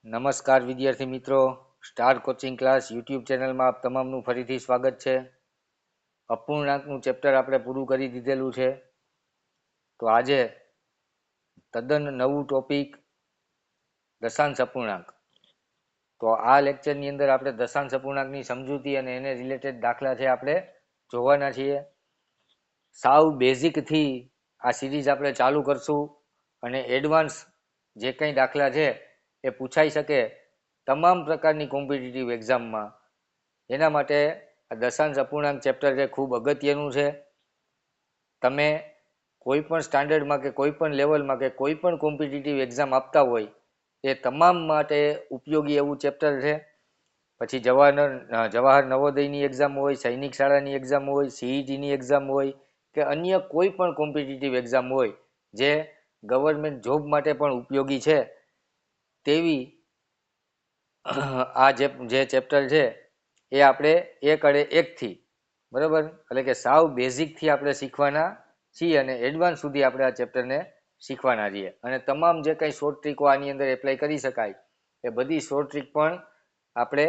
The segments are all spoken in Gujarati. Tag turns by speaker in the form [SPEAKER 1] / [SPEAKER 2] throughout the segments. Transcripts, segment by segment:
[SPEAKER 1] નમસ્કાર વિદ્યાર્થી મિત્રો, સ્ટાર કોચિંગ ક્લાસ યુટ્યુબ ચેનલમાં આપ તમામનું ફરીથી સ્વાગત છે. અપૂર્ણાંકનું ચેપ્ટર આપણે પૂરું કરી દીધેલું છે. તો આજે તદ્દન નવું ટોપિક દશાંશ અપૂર્ણાંક. તો આ લેક્ચરની અંદર આપણે દશાંશ અપૂર્ણાંકની સમજૂતી અને એને રિલેટેડ દાખલા છે આપણે જોવાના છીએ. સાવ બેઝિકથી આ સિરીઝ આપણે ચાલુ કરશું અને એડવાન્સ જે કંઈ દાખલા છે એ પૂછાઈ શકે તમામ પ્રકારની કોમ્પિટિટિવ એક્ઝામમાં. એના માટે આ દશાંશ અપૂર્ણાંક ચેપ્ટર છે ખૂબ અગત્યનું છે. તમે કોઈ પણ સ્ટાન્ડર્ડમાં કે કોઈ પણ લેવલમાં કે કોઈ પણ કોમ્પિટિટિવ એક્ઝામ આપતા હોય એ તમામ માટે ઉપયોગી એવું ચેપ્ટર છે. પછી જવાહર નવોદયની એક્ઝામ હોય, સૈનિક શાળાની એક્ઝામ હોય, સીઈટીની એક્ઝામ હોય કે અન્ય કોઈ પણ કોમ્પિટિટિવ એક્ઝામ હોય જે ગવર્મેન્ટ જોબ માટે પણ ઉપયોગી છે તેવી આ જે ચેપ્ટર છે એ આપણે એક અડે એકથી બરાબર, એટલે કે સાવ બેઝિકથી આપણે શીખવાના છીએ અને એડવાન્સ સુધી આપણે આ ચેપ્ટરને શીખવાના છીએ. અને તમામ જે કંઈ શોર્ટ ટ્રીકો આની અંદર એપ્લાય કરી શકાય એ બધી શોર્ટ ટ્રીક પણ આપણે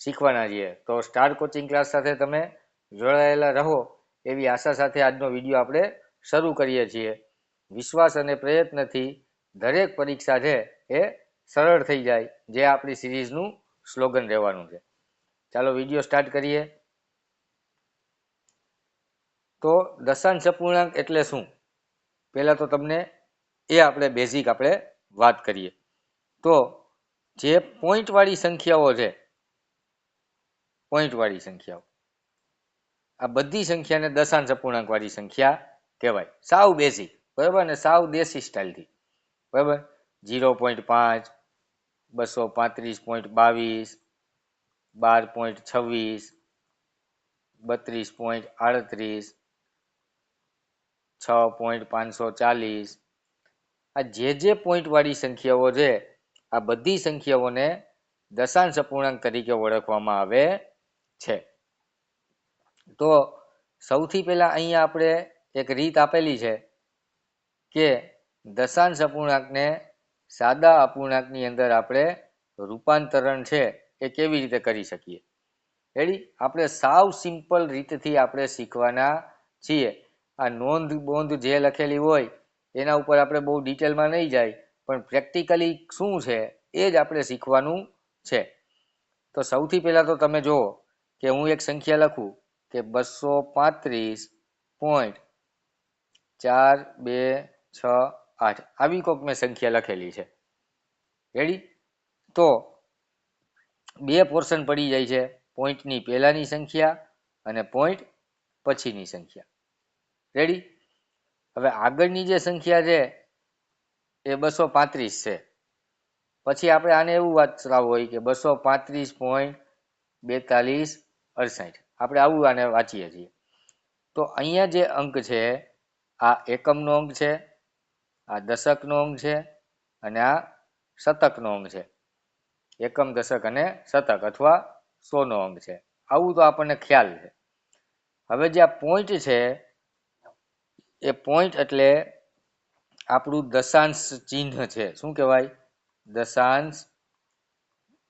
[SPEAKER 1] શીખવાના છીએ. તો સ્ટાર કોચિંગ ક્લાસ સાથે તમે જોડાયેલા રહો એવી આશા સાથે આજનો વિડીયો આપણે શરૂ કરીએ છીએ. વિશ્વાસ અને પ્રયત્નથી દરેક પરીક્ષા છે એ સરળ થઈ જાય, જે આપણી સિરીઝનું સ્લોગન રહેવાનું છે. ચાલો વિડીયો સ્ટાર્ટ કરીએ. તો દશાંશ અપૂર્ણાંક એટલે શું, પહેલા તો તમને એ આપણે બેઝિક આપણે વાત કરીએ. તો જે પોઈન્ટવાળી સંખ્યાઓ છે, પોઈન્ટવાળી સંખ્યાઓ, આ બધી સંખ્યાને દશાંશ અપૂર્ણાંક વાળી સંખ્યા કહેવાય. સાવ બેઝિક, બરાબર ને, સાવ દેશી સ્ટાઇલથી, બરાબર. 0.5, 235.22, 12.26, 32.38, 6.540, આ જે પોઈન્ટવાળી સંખ્યાઓ છે આ બધી સંખ્યાઓને દશાંશ અપૂર્ણાંક તરીકે ઓળખવામાં આવે છે. તો સૌથી પહેલા અહીંયા આપણે એક રીત આપેલી છે કે દશાંશ અપૂર્ણાંકને સાદા અપૂર્ણાંકની અંદર આપણે રૂપાંતરણ છે એ કેવી રીતે કરી શકીએ. રેડી, આપણે સાવ સિમ્પલ રીતથી આપણે શીખવાના છીએ. આ નોંધ બોંધ જે લખેલી હોય એના ઉપર આપણે બહુ ડિટેલમાં નહીં જાય, પણ પ્રેક્ટિકલી શું છે એ જ આપણે શીખવાનું છે. તો સૌથી પહેલા તો તમે જુઓ કે હું એક સંખ્યા લખું કે 235.4268 આવી કોઈક મેં સંખ્યા લખેલી છે. રેડી, તો બે પોર્શન પડી જાય છે, પોઈન્ટની પહેલાની સંખ્યા અને પોઈન્ટ પછીની સંખ્યા. રેડી, હવે આગળની જે સંખ્યા છે એ 235 છે. પછી આપણે આને એવું વાંચતા હોય કે 235.4268 આપણે આવું આને વાંચીએ છીએ. તો અહીંયા જે અંક છે આ એકમનો અંક છે, આ દશકનો અંક છે અને આ શતકનો અંક છે. એકમ, દશક અને શતક અથવા 100નો અંક છે. આવું તો આપણને ખ્યાલ છે. હવે જે આ પોઈન્ટ છે એ પોઈન્ટ એટલે આપણું દશાંશ ચિહ્ન છે. શું કહેવાય? દશાંશ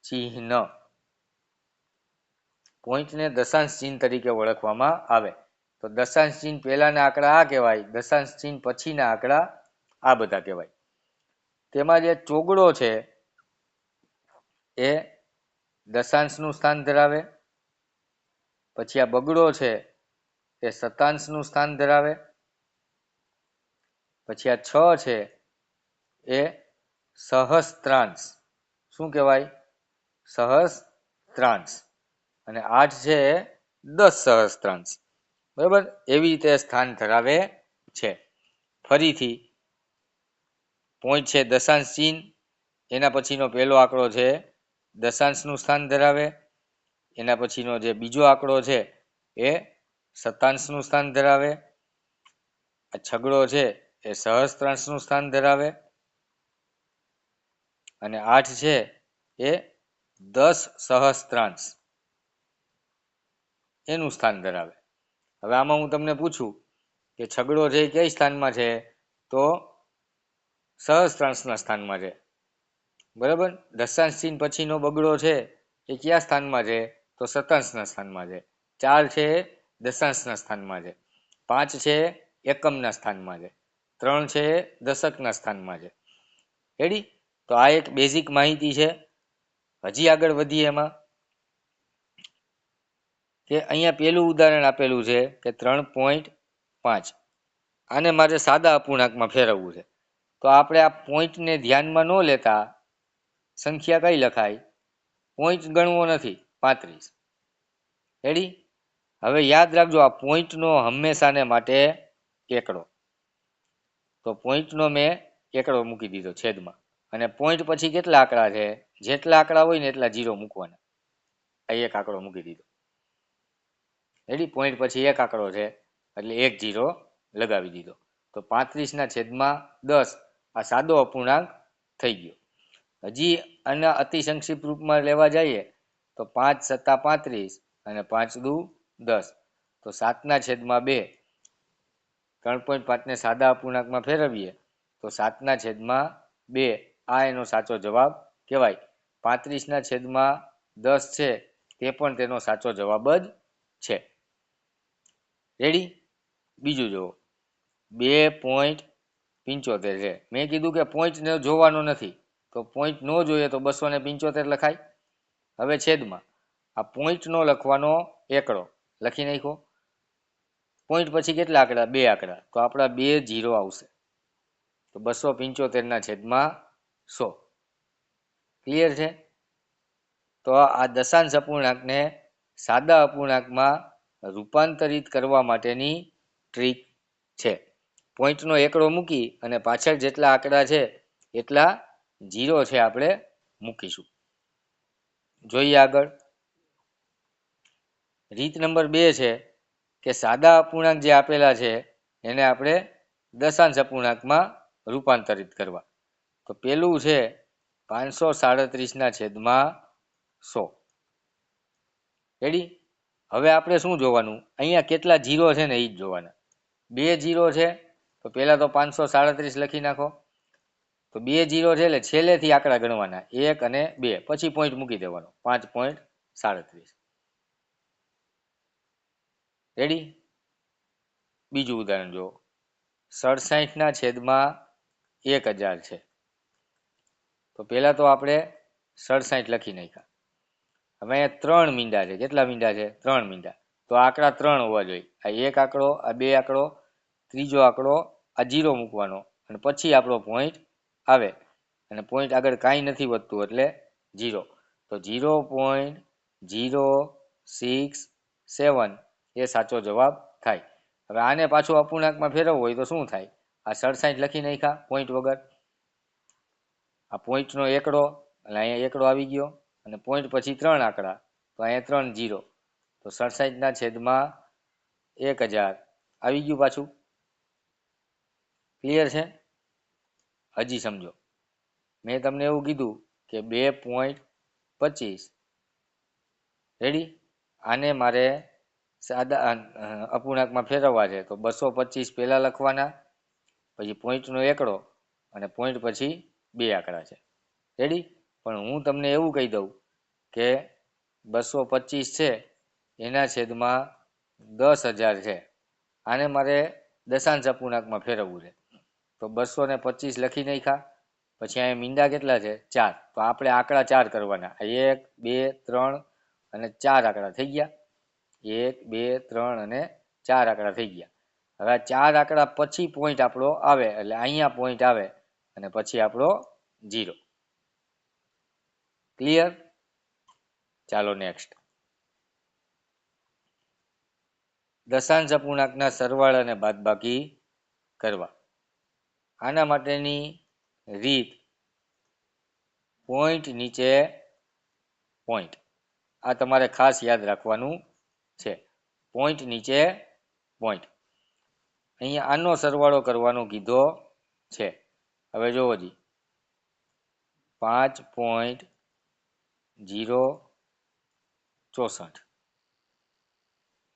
[SPEAKER 1] ચિહ્ન. પોઈન્ટને દશાંશ ચિહ્ન તરીકે ઓળખવામાં આવે. તો દશાંશ ચિહ્ન પહેલાના આંકડા આ કહેવાય, દશાંશ ચિહ્ન પછીના આંકડા આ બધા કહેવાય. તેમાં જે ચોગડો છે એ દશાંશનું સ્થાન ધરાવે. પછી આ બગડો છે એ શતાંશનું સ્થાન ધરાવે. પછી આ 6 છે એ સહસ્ત્રાંશ. શું કહેવાય? સહસ્ત્રાંશ. અને 8 છે એ 10 સહસ્ત્રાંશ. બરાબર, એવી રીતે સ્થાન ધરાવે છે. ફરીથી પોઈન્ટ છે દશાંશ ચિહ્ન, એના પછીનો પહેલો આંકડો છે દશાંશનું સ્થાન ધરાવે. એના પછીનો જે બીજો આંકડો છે એ શતાંશનું સ્થાન ધરાવે. આ છગડો છે એ સહસ્ત્રાંશનું સ્થાન ધરાવે. અને 8 છે એ 10 સહસ્ત્રાંશ એનું સ્થાન ધરાવે. હવે આમાં હું તમને પૂછું કે છગડો છે એ કઈ સ્થાનમાં છે? તો સહસ્ત્રાંશના સ્થાનમાં છે. બરાબર. દશાંશ ચિહ્ન પછીનો બગડો છે એ કયા સ્થાનમાં છે? તો શતાંશના સ્થાનમાં છે. 4 છે દશાંશના સ્થાનમાં છે. 5 છે એકમના સ્થાનમાં છે. 3 છે દશકના સ્થાનમાં છે. રેડી? તો આ એક બેઝિક માહિતી છે. હજી આગળ વધીએ એમાં કે અહીંયા પેલું ઉદાહરણ આપેલું છે કે 3.5. આને મારે સાદા અપૂર્ણાંકમાં ફેરવવું છે. તો આપણે આ પોઈન્ટને ધ્યાનમાં ન લેતા સંખ્યા કઈ લખાય? પોઈન્ટ ગણવો નથી, 35. રેડી? હવે યાદ રાખજો, આ પોઈન્ટનો હંમેશાને માટે એકડો. તો પોઈન્ટનો મેં એકડો મૂકી દીધો છેદમાં. અને પોઈન્ટ પછી કેટલા આંકડા છે? જેટલા આંકડા હોય ને એટલા 0 મૂકવાના. આ એક આંકડો મૂકી દીધો. રેડી? પોઈન્ટ પછી એક આંકડો છે એટલે 1 0 લગાવી દીધો. તો 35/10 આ સાદો અપૂર્ણાંક થઈ ગયો. હજી આના અતિ સંક્ષિપ્ત રૂપમાં લેવા જઈએ તો 5 × 35 અને 5 × 10. તો 7/2. 3.5 ને સાદા અપૂર્ણાંકમાં ફેરવીએ તો 7/2 આ એનો સાચો જવાબ કહેવાય. 35/10 છે તે પણ તેનો સાચો જવાબ જ છે. રેડી? બીજું જુઓ, 2.75 છે. મેં કીધું કે પોઈન્ટ જોવાનો નથી, તો પોઈન્ટ ન જોઈએ તો 275 લખાય. હવે છેદમાં આ પોઈન્ટ નો લખવાનો એકડો લખી નાખો. પોઈન્ટ પછી કેટલા આંકડા? 2 આંકડા. તો આપણા 2 0 આવશે. તો 275/100. ક્લિયર છે? તો આ દશાંશ અપૂર્ણાંકને સાદા અપૂર્ણાંકમાં રૂપાંતરિત કરવા માટેની ટ્રીક છે. પોઈન્ટનો એકડો મૂકી અને પાછળ જેટલા આંકડા છે એટલા 0 છે આપણે મૂકીશું. જોઈએ આગળ. રીત નંબર 2 છે કે સાદા અપૂર્ણાંક જે આપેલા છે એને આપણે દશાંશ અપૂર્ણાંકમાં રૂપાંતરિત કરવા. તો પેલું છે 537/100. રેડી? હવે આપણે શું જોવાનું? અહીંયા કેટલા 0 છે ને એ જ જોવાના. 2 0 છે તો પહેલા તો 537 લખી નાખો. તો 2 0 છે એટલે છેલ્લેથી આંકડા ગણવાના, 1 અને 2, પછી પોઈન્ટ મૂકી દેવાનો 5.37. રેડી? બીજું ઉદાહરણ જો, 67/1000 છે. તો પહેલા તો આપણે 67 લખી નાખ્યા. હવે અહીંયા 3 મીંડા છે. કેટલા મીંડા છે? 3 મીંડા. તો આંકડા 3 હોવા જોઈએ. આ એક આંકડો, આ 2 આંકડો, ત્રીજો આંકડો, આ 0 મૂકવાનો અને પછી આપણો પોઈન્ટ આવે. અને પોઈન્ટ આગળ કાંઈ નથી વધતું એટલે 0. તો 0.067 એ સાચો જવાબ થાય. હવે આને પાછું અપૂર્ણાંકમાં ફેરવવું હોય તો શું થાય? આ 67 લખી નાખ્યા પોઈન્ટ વગર. આ પોઈન્ટનો એકડો એટલે અહીંયા એકડો આવી ગયો અને પોઈન્ટ પછી 3 આંકડા તો અહીંયા 3 0. તો 67/1000 આવી ગયું પાછું. ક્લિયર છે? હજી સમજો. મેં તમને એવું કીધું કે 2.25. રેડી? આને મારે સાદા અપૂર્ણાંકમાં ફેરવવા છે તો 225 પહેલા લખવાના, પછી પોઈન્ટનો એકડો અને પોઈન્ટ પછી 2 આંકડા છે. રેડી? પણ હું તમને એવું કહી દઉં કે 225 છે એના છેદમાં 10,000 છે. આને મારે દશાંશ અપૂર્ણાંકમાં ફેરવવું છે. તો 225 લખી નાખ્યા. પછી અહીંયા મીંડા કેટલા છે? 4. તો આપણે આંકડા 4 કરવાના. 1 2 3 અને 4 આંકડા થઈ ગયા. 1 2 3 અને 4 આંકડા થઈ ગયા. હવે 4 આંકડા પછી પોઈન્ટ આપણો આવે એટલે અહીંયા પોઈન્ટ આવે અને પછી આપણો 0. ક્લિયર? ચાલો નેક્સ્ટ. દશાંશ અપૂર્ણાંકના સરવાળા અને બાદબાકી કરવા. આના માટેની રીત પોઈન્ટ નીચે પોઈન્ટ. આ તમારે ખાસ યાદ રાખવાનું છે. પોઈન્ટ નીચે પોઈન્ટ. અહીંયા આનો સરવાળો કરવાનો કીધો છે. હવે જોવો જી, 5.064.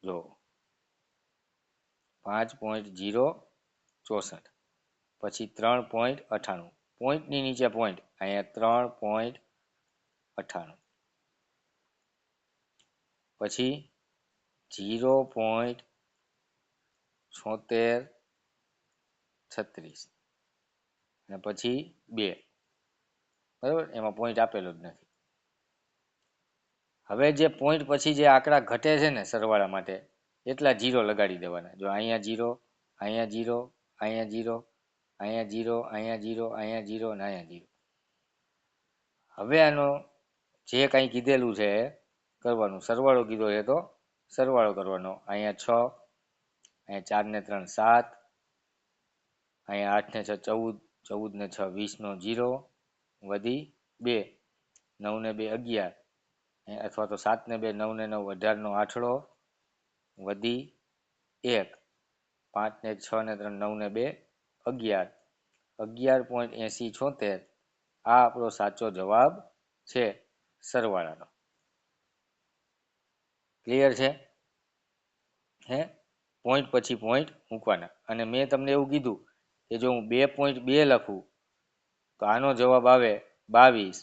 [SPEAKER 1] જો 5.064 પછી 3.98. પોઈન્ટની નીચે પોઈન્ટ અહીંયા 3.98, પછી 0.7636 અને પછી 2, બરાબર, એમાં પોઈન્ટ આપેલો જ નથી. હવે જે પોઈન્ટ પછી જે આંકડા ઘટે છે ને સરવાળા માટે એટલા 0 લગાડી દેવાના. જો અહીંયા 0, અહીંયા 0, અહીંયા 0, અહીંયા 0, અહીંયા 0, અહીંયા 0 અને અહીંયા 0. હવે આનો જે કંઈ કીધેલું છે કરવાનું, સરવાળો કીધો છે તો સરવાળો કરવાનો. અહીંયા 6, અહીંયા 4 ને 3 7, અહીંયા 8 ને 6 14, 14 ને 6 20 નો 0 વધી 2, 9 ને 2 11, અથવા તો 7 ને 2 9 ને 9 18 નો આઠડો વધી 1, 5 ને 6 ને 3 9 ને 2 11, 11.8076 આ આપણો સાચો જવાબ છે સરવાળાનો. ક્લિયર છે? હે, પોઈન્ટ પછી પોઈન્ટ મૂકવાના. અને મેં તમને એવું કીધું કે જો હું 2.2 લખું તો આનો જવાબ આવે 22,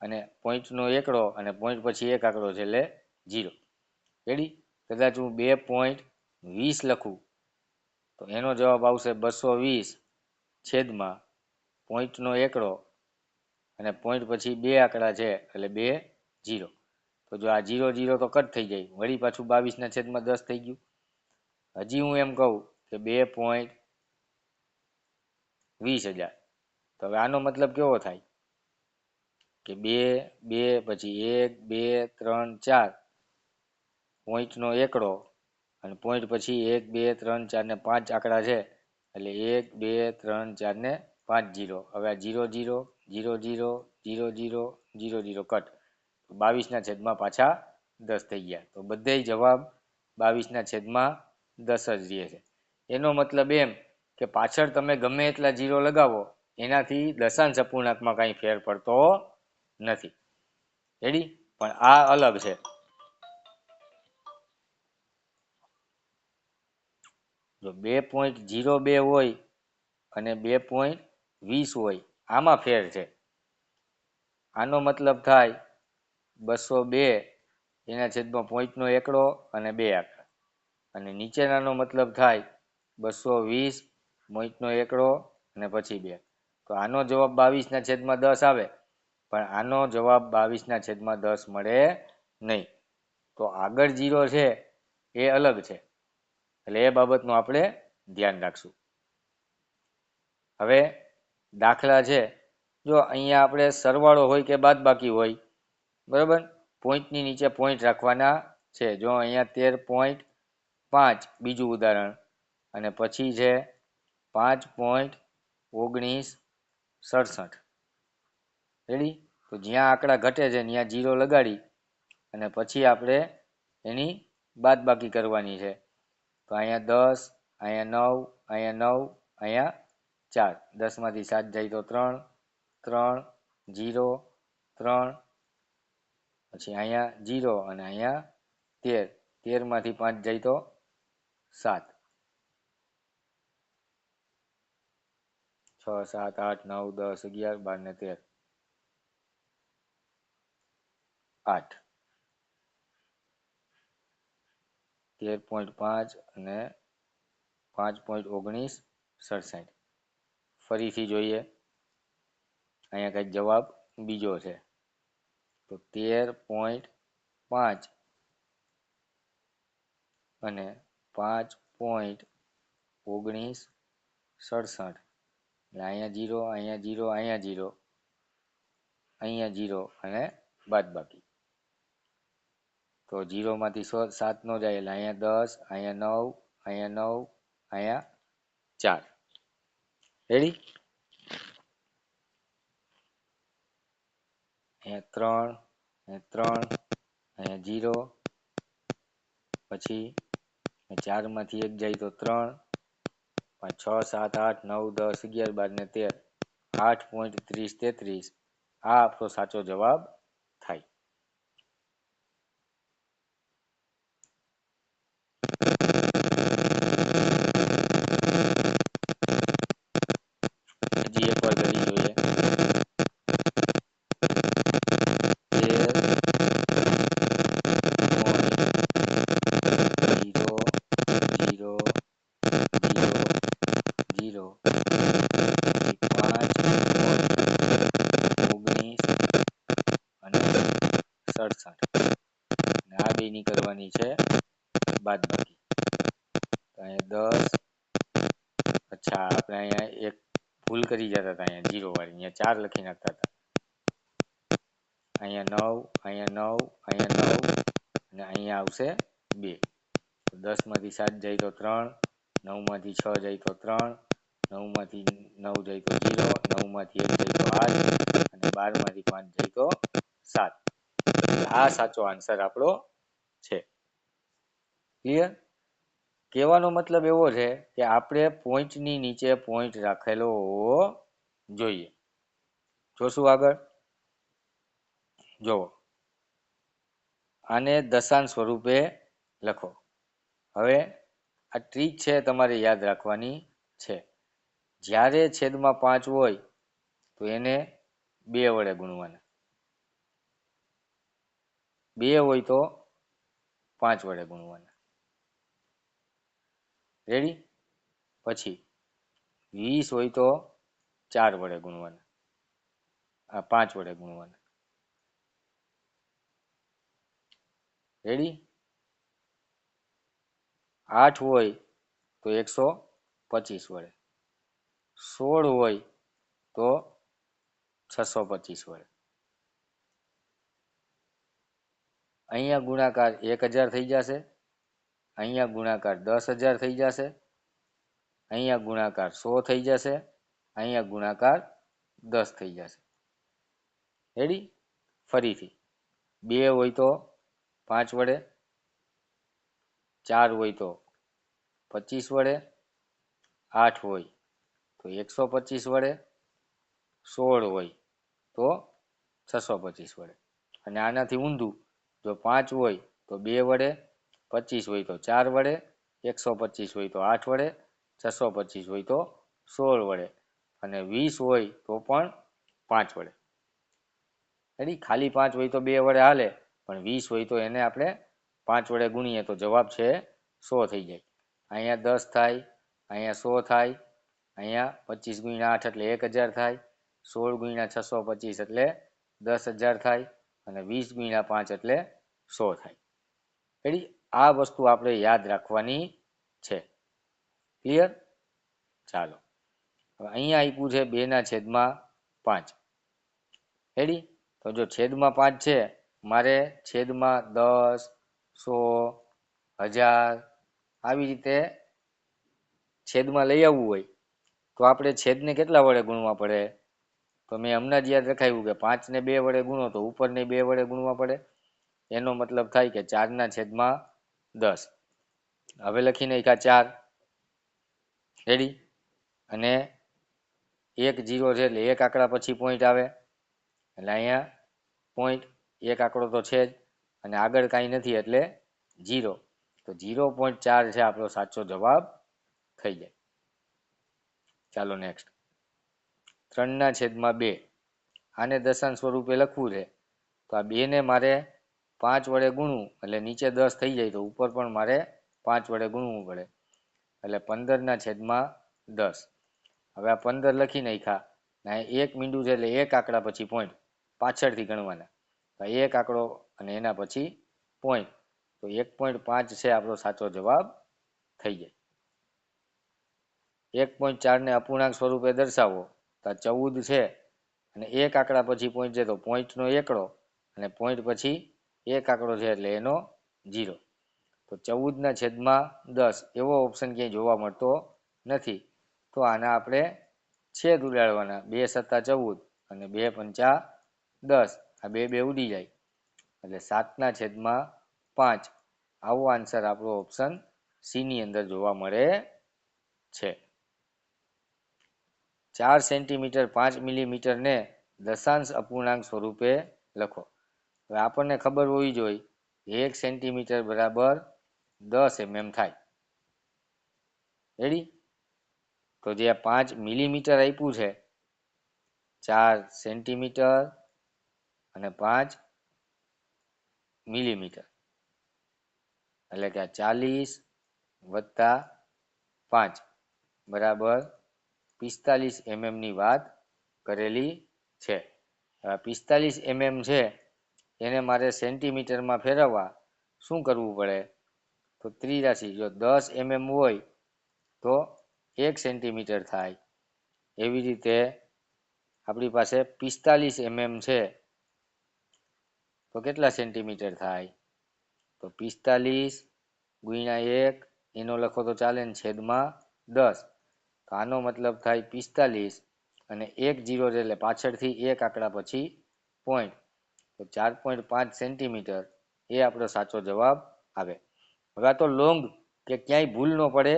[SPEAKER 1] અને પોઈન્ટનો એકડો અને પોઈન્ટ પછી એક આંકડો છે એટલે 0. રેડી? કદાચ હું 2.20 લખું તો એનો જવાબ આવશે 220 છેદમાં પોઈન્ટનો એકડો અને પોઈન્ટ પછી બે આંકડા છે એટલે 2 0. તો જો આ 0 0 તો કટ થઈ જાય, વળી પાછું 22 ના છેદમાં 10 થઈ ગયું. હજી હું એમ કહું કે 2.20,000, તો હવે આનો મતલબ કેવો થાય કે 2 2 પછી 1 2 3 4 પોઈન્ટનો એકડો અને પોઈન્ટ પછી 1 2 3 4 ને 5 આંકડા છે એટલે 1 2 3 4 ને 5 0. હવે આ 0 0 0 0 0 0 0 0 કટ, 22 ના છેદમાં પાછા 10 થઈ ગયા. તો બધે જવાબ 22 ના છેદમાં 10 જ રહે છે. એનો મતલબ એમ કે પાછળ તમે ગમે એટલા 0 લગાવો એનાથી દશાંશ અપૂર્ણાંકમાં કાંઈ ફેર પડતો નથી. રેડી? પણ આ અલગ છે. જો 2.02 હોય અને 2.20 હોય આમાં ફેર છે. આનો મતલબ થાય 202 એના છેદમાં પોઈન્ટનો એકડો અને 2 આંકડા, અને નીચેનાનો મતલબ થાય 220 પોઈન્ટનો એકડો અને પછી 2. તો આનો જવાબ 22 ના છેદમાં 10 આવે, પણ આનો જવાબ 22 ના છેદમાં 10 મળે નહીં. તો આગળ 0 છે એ અલગ છે, એટલે એ બાબતનું આપણે ધ્યાન રાખશું. હવે દાખલા છે, જો અહીંયા આપણે સરવાળો હોય કે બાદબાકી હોય, બરાબર, પોઈન્ટની નીચે પોઈન્ટ રાખવાના છે. જો અહીંયા 13.5 બીજું ઉદાહરણ, અને પછી છે 5.1967. રેડી? તો જ્યાં આંકડા ઘટે છે ત્યાં 0 લગાડી અને પછી આપણે એની બાદબાકી કરવાની છે. તો અહીંયા 10, અહીંયા 9, અહીંયા 9, અહીંયા 4. 10 માંથી 7 જાય તો 3, 3 0 3, પછી અહીંયા 0 અને અહીંયા 13, 13 માંથી 5 જાય તો 7, 6 7 8 9 10 11 12 ને 13 8, 13.5 અને 5.1967. ફરીથી જોઈએ, અહીંયા કંઈક જવાબ બીજો છે. તો 13.5 અને 5.1967. અહીંયા 0 અહીંયા 0 અહીંયા 0 અહીંયા 0 અને બાદબાકી. તો 0 માંથી 7 નો જાય એટલે અહીંયા 10, અહીંયા 9, અહીંયા 9, અહીંયા 4. રેડી? અહીંયા 3, અહીંયા 0, પછી 4 માંથી 1 જાય તો 3, 6 7 8 9 10 11 12 ને 13, 8.3033 આ આપણો સાચો જવાબ થાય. હજી એક વાર કરી જોઈએ. 68 અને આ બે નીકળવાની છે બાદબાકી. તો અહીંયા 10. અચ્છા, આપણે અહીંયા એક ભૂલ કરી જતા હતા, અહીંયા 0 વાળી, અહીંયા 4 લખી નાખતા હતા. અહીંયા 9, અહીંયા 9, અહીંયા 9 અને અહીંયા આવશે 2. તો 10 માંથી 7 જાય તો 3, 9 માંથી 6 જાય તો 3, 9 માંથી 9 જાય તો 0, 9 માંથી 1 જાય તો 8 અને 12 માંથી 5 જાય તો 7. આ સાચો આન્સર આપણો છે. ક્લિયર? કહેવાનો મતલબ એવો છે કે આપણે પોઈન્ટની નીચે પોઈન્ટ રાખેલો હોવો જોઈએ. જોશું આગળ. જુઓ, આને દશાંશ સ્વરૂપે લખો. હવે આ ટ્રીક છે, તમારે યાદ રાખવાની છે. જ્યારે છેદમાં 5 હોય તો એને 2 વડે ગુણવાના, 2 હોય તો 5 વડે ગુણવાના. રેડી? પછી 20 હોય તો 4 વડે ગુણવાના, 5 વડે ગુણવાના. રેડી? 8 હોય તો 125 વડે, 16 હોય તો 625 વડે. અહીંયા ગુણાકાર 1000 થઈ જશે, અહીંયા ગુણાકાર 10,000 થઈ જશે, અહીંયા ગુણાકાર 100 થઈ જશે, અહીંયા ગુણાકાર 10 થઈ જશે. રેડી? ફરીથી 2 હોય તો 5 વડે, 4 હોય તો 25 વડે, 8 હોય તો 125 વડે, 16 હોય તો 625 વડે. અને આનાથી ઊંધું, જો 5 હોય તો 2 વડે, 25 હોય તો 4 વડે, 125 હોય તો 8 વડે, 625 હોય તો 16 વડે અને 20 હોય તો પણ 5 વડે. રેડી? ખાલી 5 હોય તો 2 વડે હાલે, પણ 20 હોય તો એને આપણે 5 વડે ગુણીએ તો જવાબ છે 100 થઈ જાય. અહીંયા 10 થાય, અહીંયા 100 થાય, અહીંયા 25 ગુણ્યા 8 એટલે 1000 થાય, 16 ગુણ્યા 625 એટલે 10,000 થાય અને 20 ગુણ્યા 5 એટલે 100 થાય. રેડી? આ વસ્તુ આપણે યાદ રાખવાની છે. ક્લિયર? ચાલો, હવે અહીંયા આપ્યું છે 2/5. રેડી? તો જો છેદમાં 5 છે, મારે છેદમાં 10, 100, 1000 આવી રીતે છેદમાં લઈ આવવું હોય તો આપણે છેદને કેટલા વડે ગુણવા પડે? તો મેં હમણાં જ યાદ રખાવ્યું કે 5 ને 2 વડે ગુણો તો ઉપરને 2 વડે ગુણવા પડે. એનો મતલબ થાય કે 4/10. હવે લખી નાખ્યા 4. રેડી? અને 1 0 છે એટલે એક આંકડા પછી પોઈન્ટ આવે, એટલે અહીંયા પોઈન્ટ, એક આંકડો તો છે જ અને આગળ કાંઈ નથી એટલે 0. તો 0.4 છે આપણો સાચો જવાબ થઈ જાય. ચાલો નેક્સ્ટ. 3/2. આને દશાંશ સ્વરૂપે લખવું છે તો આ 2 ને મારે 5 વડે ગુણવું એટલે નીચે 10 થઈ જાય, તો ઉપર પણ મારે 5 વડે ગુણવું પડે એટલે 15/10. હવે આ 15 લખી નાખ્યા, ને એક મીંડું છે એટલે એક આંકડા પછી પોઈન્ટ પાછળથી ગણવાના. એક આંકડો અને એના પછી પોઈન્ટ, તો 1.5 છે આપણો સાચો જવાબ થઈ જાય. 1.4 ને અપૂર્ણાંક સ્વરૂપે દર્શાવો તો 14 છે અને એક આંકડા પછી પોઈન્ટ છે તો પોઈન્ટનો એકડો અને પોઈન્ટ પછી એક આંકડો છે એટલે એનો 0. તો 14/10 એવો ઓપ્શન ક્યાંય જોવા મળતો નથી, તો આના આપણે છેદ ઉડાડવાના. 2 × 7 = 14 અને 2 × 5 = 10. આ 2 ઉડી જાય એટલે 7/5. આવો આન્સર આપણો ઓપ્શન સી ની અંદર જોવા મળે છે. 4 સેન્ટીમીટર 5 મિલીમીટર ને દશાંશ અપૂર્ણાંક સ્વરૂપે લખો. હવે આપણને ખબર હોવી જોઈએ 1 સેન્ટીમીટર બરાબર 10 mm થાય. રેડી? તો જે 5 મિલીમીટર આપ્યું છે, 4 સેન્ટીમીટર અને 5 મિલીમીટર એટલે કે 40 + 5 બરાબર 45 mm ની વાત કરેલી છે. 45 mm છે એને મારે સેન્ટીમીટરમાં ફેરવવા શું કરવું પડે? તો 83, જો 10 mm હોય તો 1 સેન્ટીમીટર થાય. એવી રીતે આપણી પાસે 45 mm છે તો કેટલા સેન્ટીમીટર થાય? તો 45 ગુણ્યા 1, એનો લખો તો ચાલે ને, છેદમાં 10. તો આનો મતલબ થાય 45 અને 1 0 એટલે પાછળથી એક આંકડા પછી પોઈન્ટ, તો 4.5 સેન્ટીમીટર એ આપણો સાચો જવાબ આવે. હવે આ તો લોંગ કે ક્યાંય ભૂલ ન પડે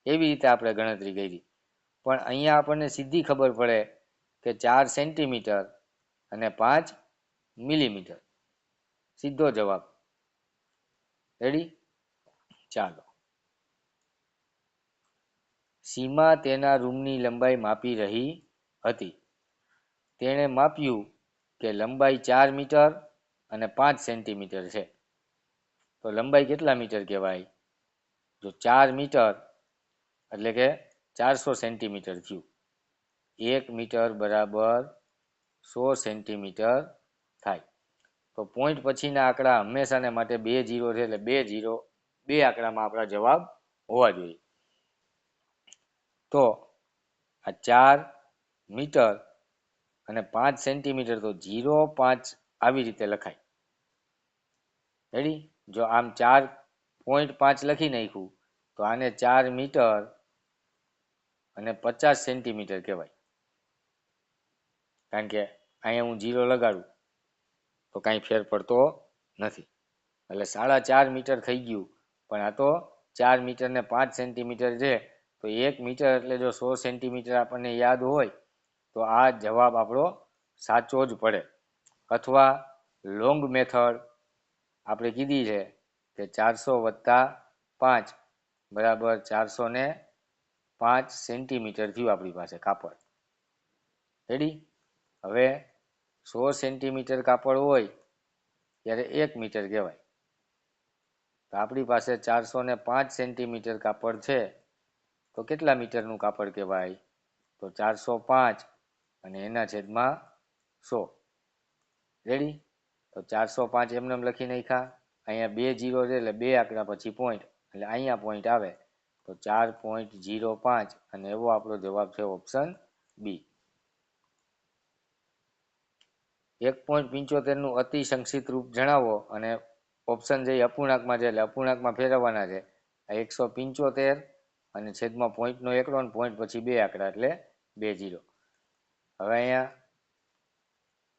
[SPEAKER 1] એવી રીતે આપણે ગણતરી કરી, પણ અહીંયા આપણને સીધી ખબર પડે કે 4 સેન્ટીમીટર અને 5 મિલીમીટર સીધો જવાબ. રેડી? ચાલો. સીમા તેના રૂમની લંબાઈ માપી રહી હતી. તેણે માપ્યું કે લંબાઈ 4 મીટર અને 5 સેન્ટીમીટર છે. તો લંબાઈ કેટલા મીટર કહેવાય? જો 4 મીટર એટલે કે 400 સેન્ટીમીટર થયું. 1 મીટર બરાબર 100 સેન્ટીમીટર થાય. તો પોઈન્ટ પછીના આંકડા હંમેશાને માટે 2 0 છે, એટલે 2 0 બે આંકડામાં આપણા જવાબ હોવા જોઈએ. તો આ 4 મીટર અને 5 સેન્ટીમીટર, તો 0.5 આવી રીતે લખાય. રેડી? જો આમ 4.5 લખી નાખ્યું તો આને 4 મીટર અને 50 સેન્ટીમીટર કહેવાય. કારણ કે અહીંયા હું 0 લગાડું તો કાંઈ ફેર પડતો નથી, એટલે 4.5 મીટર થઈ ગયું. પણ આ તો 4 મીટર ને 5 સેન્ટીમીટર છે, તો 1 મીટર એટલે જો 100 સેન્ટીમીટર આપણને યાદ હોય તો આ જવાબ આપણો સાચો જ પડે. અથવા લોંગ મેથડ આપણે કીધી છે કે 400 + 5 બરાબર 405 સેન્ટીમીટર થયું આપણી પાસે કાપડ. રેડી? હવે 100 સેન્ટીમીટર કાપડ હોય ત્યારે 1 મીટર કહેવાય. તો આપણી પાસે 405 સેન્ટીમીટર કાપડ છે, તો કેટલા મીટરનું કાપડ કહેવાય? તો 405 અને એના છેદમાં 100. રેડી? તો 405 એમને લખી નાખ્યા. અહીંયા 2 0 છે, એટલે બે આંકડા પછી પોઈન્ટ, એટલે અહીંયા પોઈન્ટ આવે તો 4.05, અને એવો આપણો જવાબ છે ઓપ્શન બી. 1.75 નું અતિ સંક્ષિપ્ત રૂપ જણાવો, અને ઓપ્શન જે અપૂર્ણાંકમાં છે એટલે અપૂર્ણાંકમાં ફેરવવાના છે. 175 અને છેદમાં પોઈન્ટનો એકડો, અને પોઈન્ટ પછી બે આંકડા એટલે 2 0. હવે અહીંયા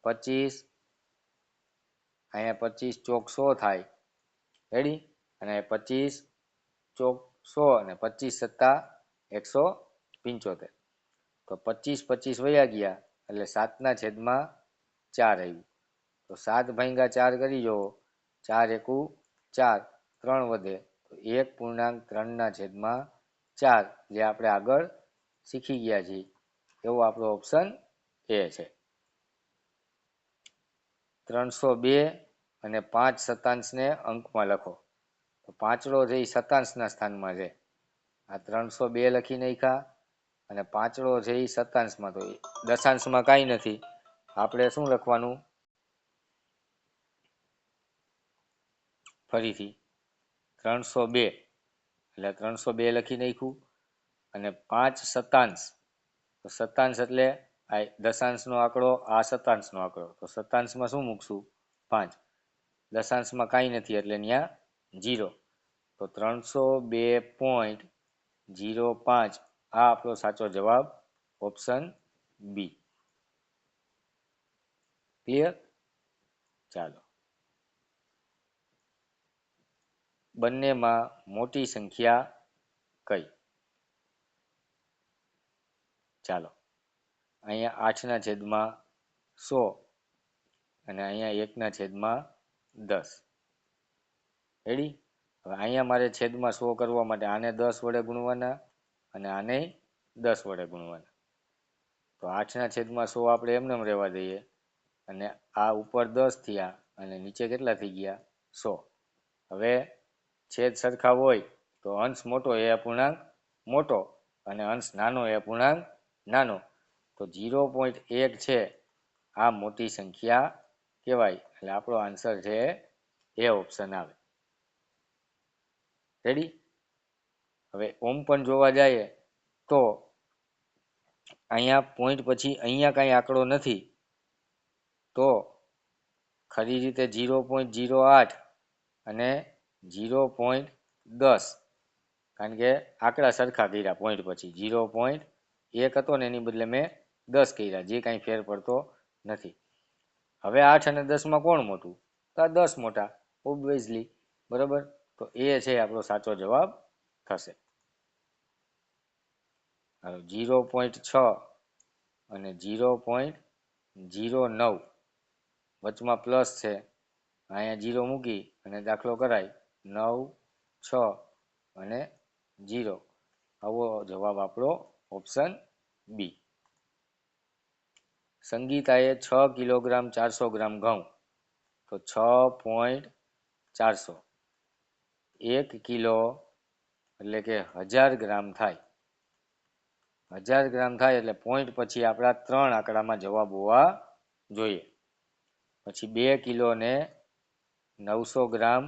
[SPEAKER 1] 25, અહીંયા 25 ચોક 100 થાય. રેડી? અને 25 ચોક 100 અને 25 + 175. તો 25 25 વયા ગયા એટલે 7 ના છેદમાં 4 આવ્યું. તો 7 ભાગ્યા 4 કરી જો, 4 એકુ 4, 3 વધે તો 1.3 ના છેદમાં 4, જે આપણે આગળ શીખી ગયા છીએ. એવો આપણો ઓપ્શન એ છે. 302 અને 5 શતાંશને અંકમાં લખો. તો પાંચડો છે એ શતાંશના સ્થાનમાં છે. આ 302 લખી નાખ્યા, અને પાંચડો છે એ શતાંશમાં, તો દશાંશમાં કાંઈ નથી. આપણે શું લખવાનું? ફરીથી 302 એટલે 302 લખી નાખ્યું, અને 5 શતાંશ, તો શતાંશ એટલે આ દશાંશનો આંકડો, આ શતાંશનો આંકડો, તો શતાંશમાં શું મૂકશું? 5. દશાંશમાં કાંઈ નથી એટલે ત્યાં 0. તો 302.05 આ આપણો સાચો જવાબ, ઓપ્શન બી. ક્લિયર? ચાલો. બંનેમાં મોટી સંખ્યા કઈ? ચાલો, અહીંયા 8 ના છેદમાં 100 અને અહીંયા 1 ના છેદમાં 10. રેડી? હવે અહીંયા મારે છેદમાં 100 કરવા માટે આને 10 વડે ગુણવાના અને આને 10 વડે ગુણવાના. તો 8 ના છેદમાં 100 આપણે એમને રહેવા દઈએ, અને આ ઉપર 10 થયા અને નીચે કેટલા થઈ ગયા? 100. હવે છેદ સરખા હોય તો અંશ મોટો એ અપૂર્ણાંક મોટો, અને અંશ નાનો એ અપૂર્ણાંક નાનો. તો 0.1 છે આ મોટી સંખ્યા કહેવાય. એટલે આપણો આન્સર છે એ ઓપ્શન આવે. રેડી? હવે ઓમ પણ જોવા જઈએ તો અહીંયા પોઈન્ટ પછી અહીંયા કાંઈ આંકડો નથી, તો ખરી રીતે 0.08 અને 0.10, કારણ કે આંકડા સરખા કર્યા. પોઈન્ટ પછી 0.1 હતો ને એની બદલે મેં 10 કર્યા, જે કાંઈ ફેર પડતો નથી. હવે 8 અને 10માં કોણ મોટું? તો આ 10 મોટા, ઓબ્વિયસલી. બરાબર? તો એ છે આપણો સાચો જવાબ થશે. 0.6 અને 0.09 વચમાં પ્લસ છે, અહીંયા 0 મૂકી અને દાખલો કરાય. 9, 6 અને 0. આવો જવાબ આપણો ઓપ્શન બી. સંગીતાએ 6 કિલોગ્રામ 400 ગ્રામ ઘઉં, તો 6.400. 1 કિલો એટલે કે 1000 ગ્રામ થાય. 1000 ગ્રામ થાય એટલે પોઈન્ટ પછી આપણા 3 આંકડામાં જવાબ હોવા જોઈએ. પછી 2 કિલો ને 900 ગ્રામ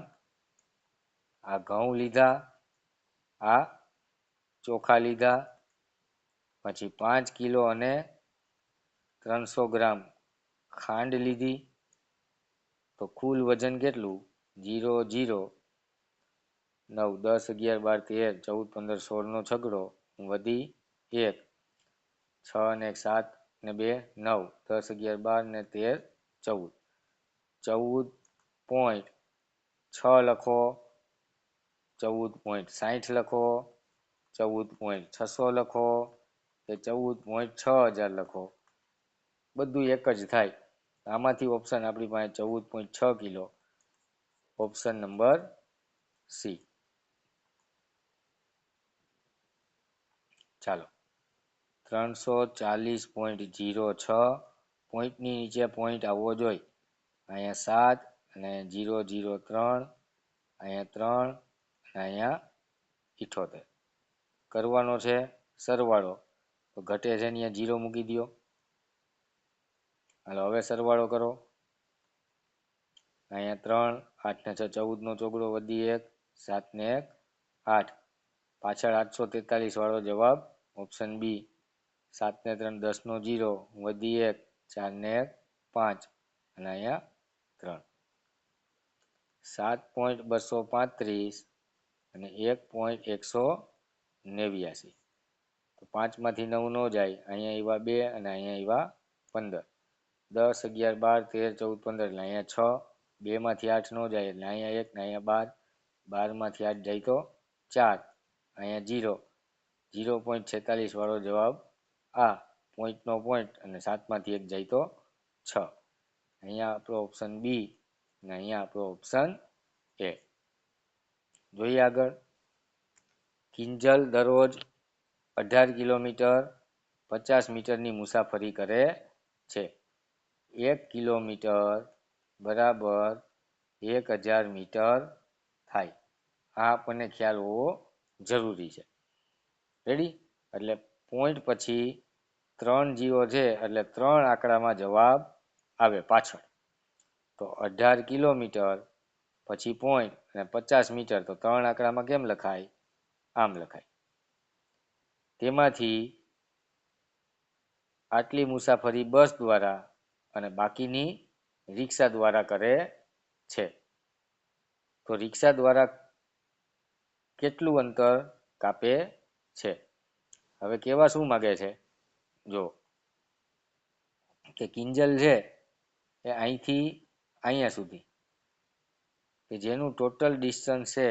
[SPEAKER 1] આ ઘઉં લીધા, આ ચોખા લીધા. પછી 5 કિલો અને 300 ગ્રામ ખાંડ લીધી. તો કુલ વજન કેટલું? 0, 0, 9, 10, 11, 12, 13, 14, 15, 16 નો છગડો વધી 1, 6 ને 1 7 ને 2 9, 10, 11, 12 ને 13, 14. 14.6 લખો, 14.60 લખો, 14.600 લખો કે 14.6000 લખો, બધું એક જ થાય. આમાંથી ઓપ્શન આપણી પાસે 14.6 કિલો, ઓપ્શન નંબર સી. ચાલો, 340.06 પોઈન્ટની નીચે પોઈન્ટ આવવો જોઈએ. અહીંયા 7 અને 003, અહીંયા 3 અને અહીંયા 78. કરવાનો છે સરવાળો, તો ઘટે છે અહીંયા 0 મૂકી દો. હાલો, હવે સરવાળો કરો. અહીંયા 3, 8 ને 6 14 નો ચોગડો વધી 1, 7 ને 1 8. પાછળ 843 વાળો જવાબ ઓપ્શન બી. 7 ને 3 10 નો 0 વધી 1, 4 ને 1 5 અને અહીંયા 3. 7.235 અને 1.189. તો 5 માંથી 9 ન જાય, અહીંયા આવ્યા 2 અને અહીંયા આવ્યા 15. 10, 11, 12, 13, 14, 15 એટલે અહીંયા 6. 2 માંથી 8 ન જાય એટલે અહીંયા 1 ને અહીંયા 12. 12 માંથી 8 જાય તો 4, અહીંયા 0. 0.46 વાળો જવાબ આ. પોઈન્ટનો પોઈન્ટ અને 7 માંથી 1 જાય તો 6. અહીંયા આપણો ઓપ્શન બી અને અહીંયા આપણો ઓપ્શન એ. જોઈએ આગળ. કિંજલ દરરોજ 18 કિલોમીટર 50 મીટરની મુસાફરી કરે છે. 1 કિલોમીટર બરાબર 1000 મીટર થાય. આ આપણને ખ્યાલ હોવો જરૂરી છે. રેડી? એટલે પોઈન્ટ પછી 3 0 છે એટલે 3 આંકડામાં જવાબ આવે પાછળ. તો 18 કિલોમીટર પછી પોઈન્ટ અને 50 મીટર, તો 3 આંકડામાં કેમ લખાય? આમ લખાય. તેમાંથી આટલી મુસાફરી બસ દ્વારા અને બાકીની રિક્ષા દ્વારા કરે છે. તો રિક્ષા દ્વારા કેટલું અંતર કાપે છે? હવે કેવા શું માગે છે? જો કે કિંજલ છે એ અહીંથી અહીંયા સુધી, કે જેનું ટોટલ ડિસ્ટન્સ છે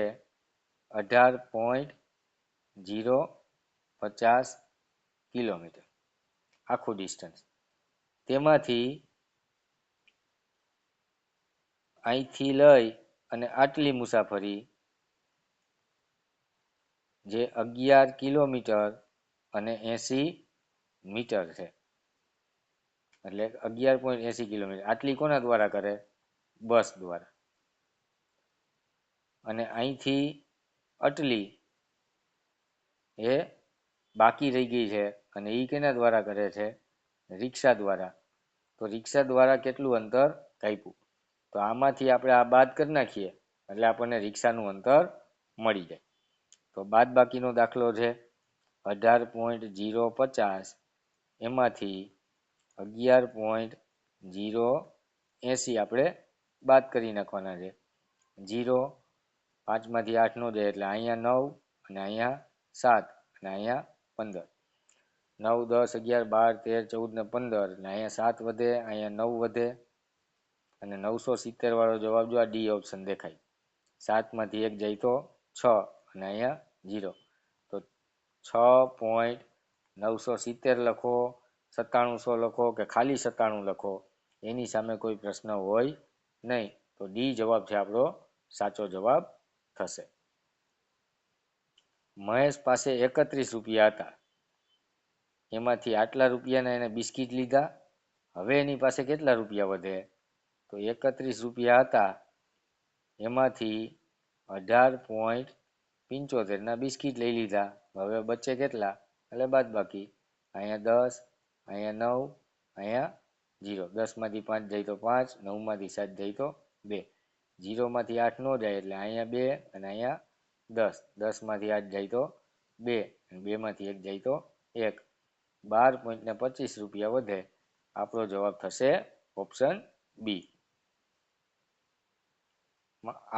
[SPEAKER 1] 18.050 કિલોમીટર, આખું ડિસ્ટન્સ. તેમાંથી અહીંથી લઈ અને આટલી મુસાફરી જે 11 કિલોમીટર અને 80 મીટર છે. એટલે 11.80 કિલોમીટર. આટલી કોના દ્વારા કરે? બસ દ્વારા. અને અહીંથી આટલી એ બાકી રહી ગઈ છે અને એ કેના દ્વારા કરે છે? રિક્ષા દ્વારા. તો રિક્ષા દ્વારા કેટલું અંતર કાપ્યું. તો આમાંથી આપણે આ બાદ કરી નાખીએ એટલે આપણને રિક્ષાનું અંતર મળી જાય. તો બાદ બાકીનો દાખલો છે 18.050 એમાંથી 11.080 આપણે બાદ કરી નાખવાના છે. 0 5માંથી 8 નો જાય એટલે અહીંયા 9 અને અહીંયા 7 અને અહીંયા 15. 9 10 11 12 13 14 ને 15 એટલે અહીંયા 7 વધે, અહીંયા 9 વધે અને 970 વાળો જવાબ જો આ ડી ઓપ્શન દેખાય. 7માંથી 1 જાય તો 6 અને અહીંયા 0. તો 6.970 લખો, 9700 લખો કે ખાલી 97 લખો, એની સામે કોઈ પ્રશ્ન હોય નહીં. તો ડી જવાબ છે આપણો સાચો જવાબ થશે. મહેશ પાસે 31 રૂપિયા હતા. એમાંથી આટલા રૂપિયાના એને બિસ્કિટ લીધા. હવે એની પાસે કેટલા રૂપિયા વધે? તો 31 રૂપિયા હતા એમાંથી 18.75 બિસ્કિટ લઈ લીધા. હવે બચે કેટલા? એટલે બાદ બાકી. અહીંયા 10, અહીંયા 9, અહીંયા 0. 10માંથી 5 જાય તો 5, 9માંથી 7 જાય તો 2. 0માંથી 8 નો જાય એટલે અહીંયા 2 અને અહીંયા 10. 10માંથી 8 જાય તો 2 અને 2માંથી 1 જાય તો 1. 12.25 રૂપિયા વધે. આપણો જવાબ થશે ઓપ્શન બી.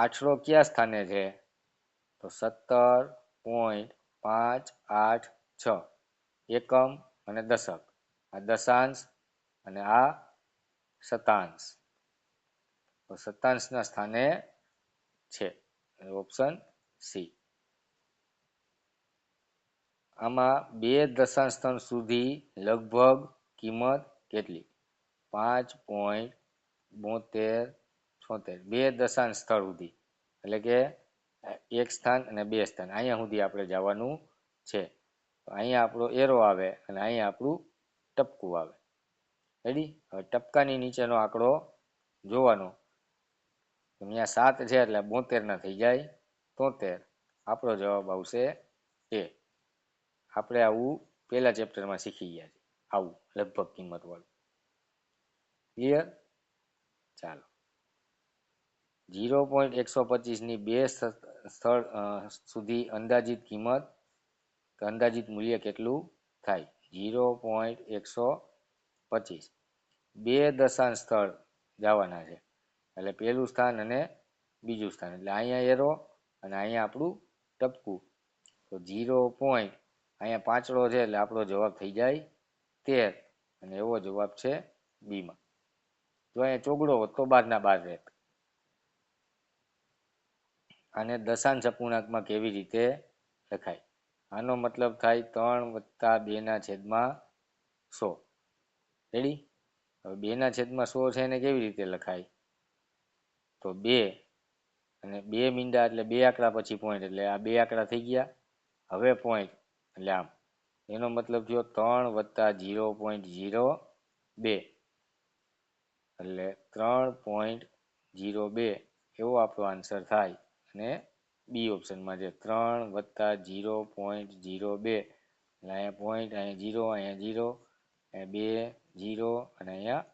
[SPEAKER 1] આઠડો કયા સ્થાને છે? તો 17.586 એકમ અને દશક. આ દશાંશ અને આ શતાંશ. તો શતાંશના સ્થાને છે ઓપ્શન સી. આમાં 2 દશાંશ સ્થાન સુધી લગભગ કિંમત કેટલી? 5.7276. 2 દશાંશ સ્થળ સુધી એટલે કે 1 સ્થાન અને 2 સ્થાન અહીંયા સુધી આપણે જવાનું છે. તો અહીંયા આપણો એરો આવે અને અહીંયા આપણું ટપકું આવે. રેડી? હવે ટપકાની નીચેનો આંકડો જોવાનો. અહીંયા 7 છે એટલે 72 ના થઈ જાય 73. આપણો જવાબ આવશે એ. આપણે આવું પહેલા ચેપ્ટરમાં શીખી ગયા છે. આવું લગભગ કિંમત વાળું. ક્લિયર? ચાલો. 0.125 ની 2 સ્થળ સુધી અંદાજિત કિંમત કે અંદાજિત મૂલ્ય કેટલું થાય? 0.125 2 દશાંશ સ્થળ જવાના છે એટલે પહેલું સ્થાન અને બીજું સ્થાન. એટલે અહીંયા એરો અને અહીંયા આપણું ટપકું. તો 0. અહીંયા પાંચડો છે એટલે આપણો જવાબ થઈ જાય 13 અને એવો જવાબ છે બીમાં. જો અહીંયા ચોગડો હોત તો 12 ના 12 રહેત. આને દશાંશ અપૂર્ણાંકમાં કેવી રીતે લખાય? આનો મતલબ થાય 3+2/100. રેડી? હવે 2/100 છે એને કેવી રીતે લખાય? તો 2 અને 2 મીંડા એટલે 2 આંકડા પછી પોઈન્ટ એટલે આ 2 આંકડા થઈ ગયા. હવે પોઈન્ટ એટલે આમ. એનો મતલબ થયો 3+0.02 એટલે 3.02 એવો આપણો આન્સર થાય. અને બી ઓપ્શનમાં છે 3+0.02 એટલે અહીંયા પોઈન્ટ, અહીંયા 0, અહીંયા 0, અહીંયા 2 0 અને અહીંયા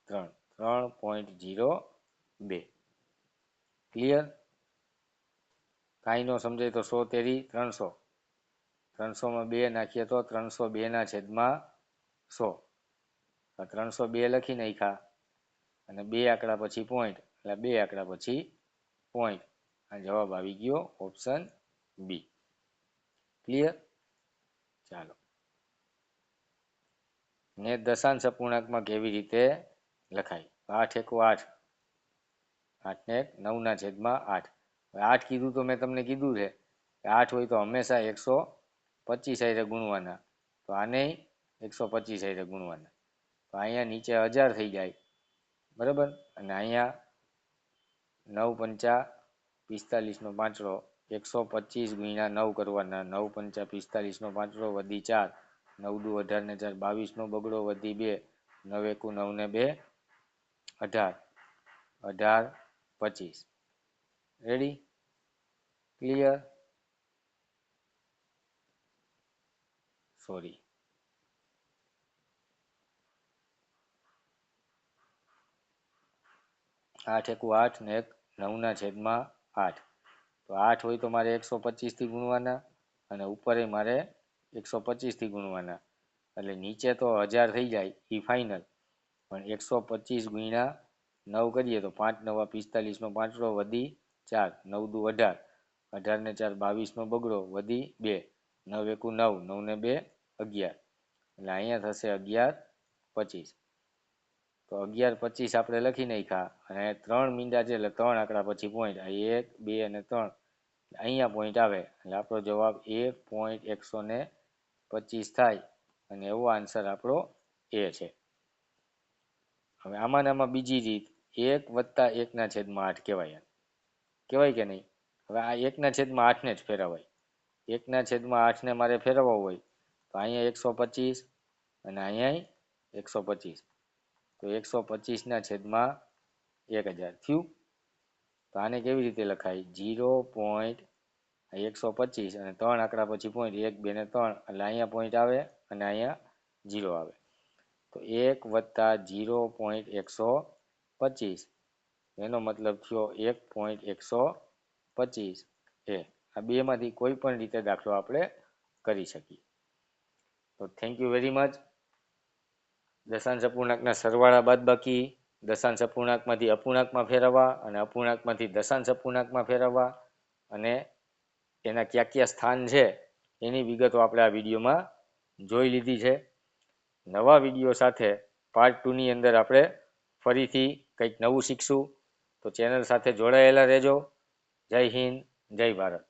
[SPEAKER 1] 3.02. ક્લિયર? કાંઈ ન સમજાય તો 100 તેરી 300. 300માં 2 નાખીએ તો 302/100. 302 લખી નાખ્યા અને 2 આંકડા પછી પોઈન્ટ એટલે 2 આંકડા પછી પોઈન્ટ. આ જવાબ આવી ગયો ઓપ્શન બી. ક્લિયર? ચાલો. ને દશાંશ અપૂર્ણાંકમાં કેવી રીતે લખાય? 8 × 8. 8 ને 9/8. 8 કીધું તો મેં તમને કીધું છે કે 8 હોય તો હંમેશા 125 હારે ગુણવાના. તો આને 125 હારે ગુણવાના. તો અહીંયા નીચે 1000 થઈ જાય. બરાબર? અને અહીંયા 9 × 5 = 45 નો પાંચડો 125 × 9 કરવાના. 9 × 5 = 45 નો પાંચડો વધી 4. 9 દુ 18 ને 4 22 નો બગડો વધી 2. 9 એકુ 9 ને 2 18. 18 25. રેડી? ક્લિયર? સોરી. 8 એકુ 8 ને એક 9/8. તો 8 હોય તો મારે 125 થી ગુણવાના અને ઉપર મારે 125 થી ગુણવાના. એટલે નીચે તો 1000 થઈ જાય એ ફાઇનલ, પણ 125 ગુણ્યા 9 કરીએ તો 5 9 45 નો પાંચડો વધી 4, 9 દુ 18, 18 ને 4 22 નો બગડો વધી 2, 9 એકુ 9, 9 ને 2 11. એટલે અહીંયા થશે 11/25. તો 11/25 આપણે લખી નાખ્યા અને 3 મીંડા છે એટલે 3 આંકડા પછી પોઈન્ટ, 1 2 અને 3 અહીંયા પોઈન્ટ આવે એટલે આપણો જવાબ 1.125 થાય અને એવો આન્સર આપણો એ છે. હવે આમાં બીજી રીત 1 + 1/8 કહેવાય. કહેવાય કે નહીં? હવે આ 1/8 ને જ ફેરવાય. 1/8 ને મારે ફેરવવો હોય તો અહીંયા 125 અને અહીંયા 125. તો 125/1000 થયું. તો આને કેવી રીતે લખાય? 0.125 અને 3 આંકડા પછી પોઈન્ટ 1 2 ને 3 એટલે અહીંયા પોઈન્ટ આવે અને અહીંયા 0 આવે. તો 1 + 0.125 એનો મતલબ થયો 1.125. આ બેમાંથી કોઈ પણ રીતે દાખલો આપણે કરી શકીએ. તો થેન્ક યુ વેરી મચ. દશાંશ અપૂર્ણાંકના સરવાળા બાદબાકી, દશાંશ અપૂર્ણાંકમાંથી અપૂર્ણાંકમાં ફેરવવા અને અપૂર્ણાંકમાંથી દશાંશ અપૂર્ણાંકમાં ફેરવવા અને એના કયા કયા સ્થાન છે એની વિગતો આપણે આ વિડીયોમાં જોઈ લીધી છે. નવા વિડીયો સાથે પાર્ટ 2 ની અંદર આપણે ફરીથી કંઈક નવું શીખશું. તો ચેનલ સાથે જોડાયેલા રહેજો. જય હિન્દ, જય ભારત.